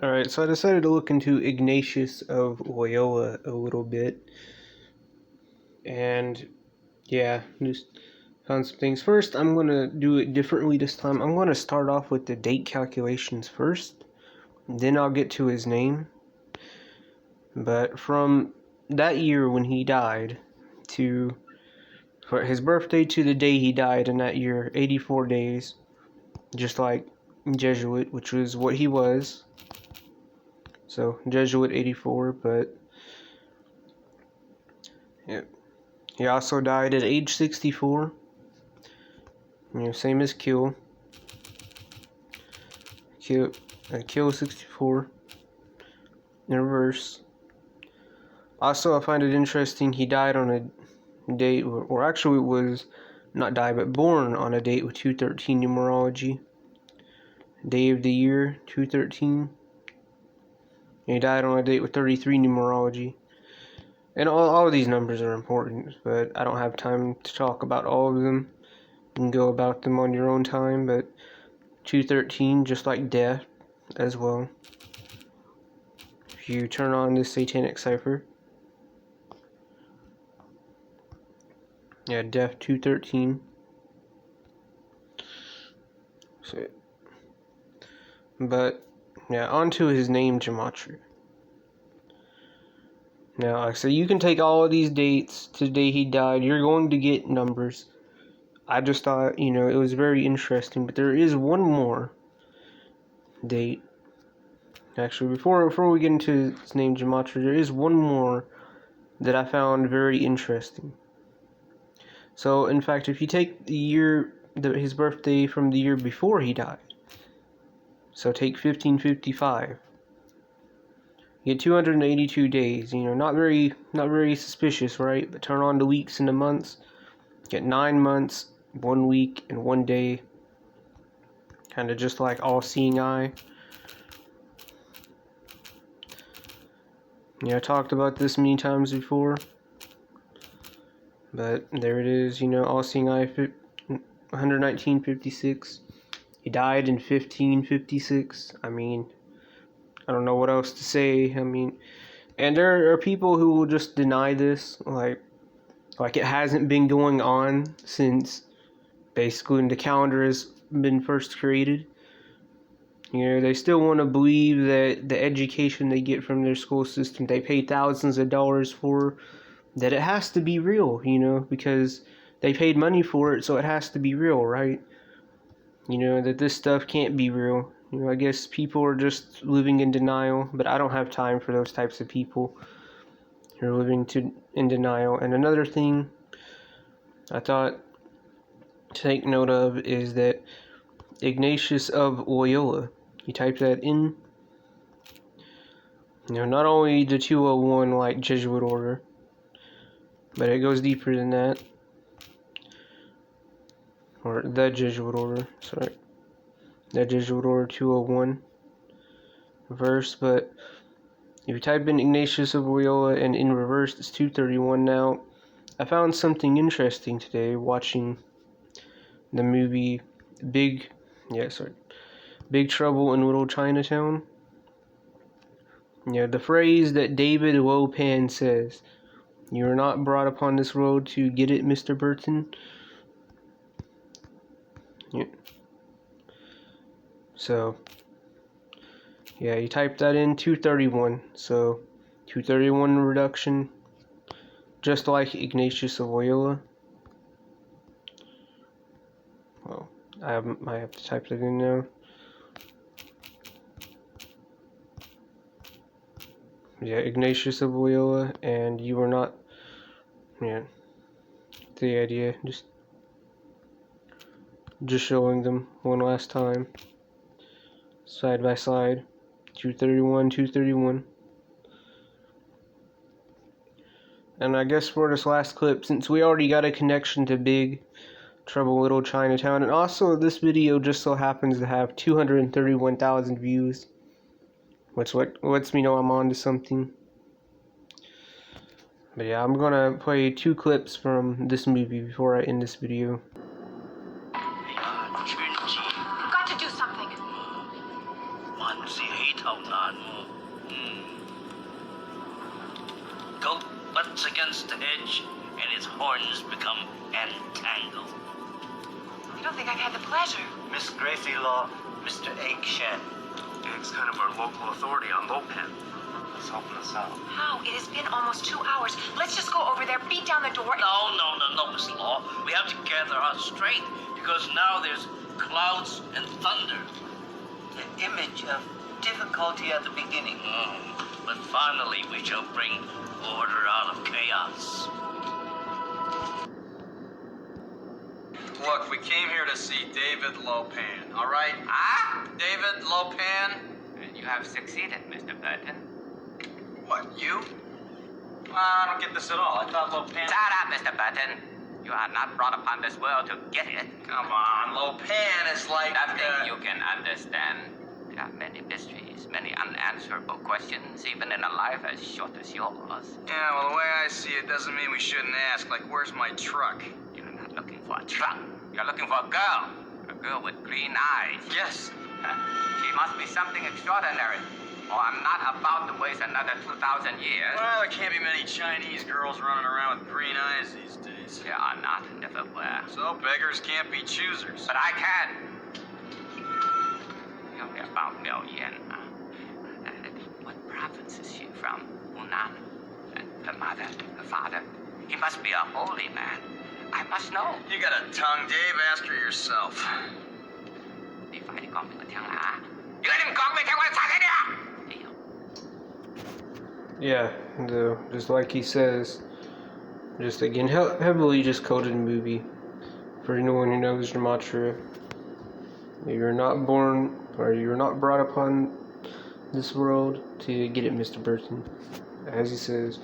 Alright, so I decided to look into Ignatius of Loyola a little bit. And yeah, just found some things. First, I'm going to do it differently this time. I'm going to start off with the date calculations first. Then I'll get to his name. But from that year when he died to for his birthday to the day he died in that year, 84 days. Just like Jesuit, which was what he was. So, Jesuit 84, but yeah. He also died at age 64. Same as Kill. Kill 64. In reverse. Also, I find it interesting he died on a date, or actually it was not died, but born on a date with 213 numerology. Day of the year, 213. And he died on a date with 33 numerology. And all of these numbers are important, but I don't have time to talk about all of them. You can go about them on your own time, but 213, just like death as well. If you turn on this satanic cipher, yeah, death 213. So, but yeah, onto his name gematria. Now, like I said, you can take all of these dates to the day he died. You're going to get numbers. I just thought, it was very interesting. But there is one more date. Actually, before we get into his name gematria, there is one more that I found very interesting. So, in fact, if you take his birthday from the year before he died, so take 1555, you get 282 days. Not very suspicious, right? But turn on the weeks and the months, get 9 months, 1 week, and 1 day. Kind of just like all-seeing eye. I talked about this many times before. But there it is, all-seeing eye, 119.56. He died in 1556. I mean, I don't know what else to say. And there are people who will just deny this, like it hasn't been going on since basically when the calendar has been first created. They still want to believe that the education they get from their school system, they pay thousands of dollars for, that it has to be real, because they paid money for it, so it has to be real, right? That this stuff can't be real. I guess people are just living in denial, but I don't have time for those types of people who are living in denial. And another thing I thought to take note of is that Ignatius of Loyola, you type that in, not only the 201 like Jesuit order, but it goes deeper than that. Or the Jesuit order, sorry. The Jesuit order 201 verse, but if you type in Ignatius of Loyola and in reverse, it's 231 now. I found something interesting today watching the movie Big Trouble in Little Chinatown. The phrase that David Lopan says, "You are not brought upon this road to get it, Mr. Burton." Yeah. So, yeah, you type that in, 231. So, 231 reduction, just like Ignatius of Loyola. Well, I have to type that in now. Yeah, Ignatius of Loyola, and you are not. Yeah, the idea. Just showing them one last time, side by side. 231, 231. And I guess for this last clip, since we already got a connection to Big Trouble in Little Chinatown, and also this video just so happens to have 231,000 views, which lets me know I'm on to something. But yeah, I'm gonna play 2 clips from this movie before I end this video. You've got to do something. One Goat butts against the hedge, and his horns become entangled. I don't think I've had the pleasure. Miss Gracie Law, Mr. Egg Shen. Egg's kind of our local authority on Lopan. He's helping us out. How? It has been almost 2 hours. Let's just go over there, beat down the door. No, Miss Law. We have to gather our strength, because now there's clouds and thunder. The image of difficulty at the beginning. But finally we shall bring order out of chaos. Look, we came here to see David Lopan, all right? Ah? David Lopan? You have succeeded, Mr. Burton. What, you? I don't get this at all. I thought Lopan... Shut up, Mr. Burton. You are not brought upon this world to get it. Come on, Lopan is like... Nothing you can understand. There are many mysteries, many unanswerable questions, even in a life as short as yours. Yeah, well, the way I see it doesn't mean we shouldn't ask, like, where's my truck? You're not looking for a truck. You're looking for a girl with green eyes. Yes. She must be something extraordinary, or I'm not about to waste another 2,000 years. Well, there can't be many Chinese girls running around with green eyes these days. There are not, never were. So beggars can't be choosers. But I can. Tell me about Miao Yan. What province is she from? Hunan. Her mother, her father. He must be a holy man. I must know. You got a tongue, Dave. Ask her yourself. You let him call me Yeah, just like he says, just again, heavily just coded movie. For anyone who knows gematria, you're not born, or you're not brought upon this world to get it, Mr. Burton. As he says,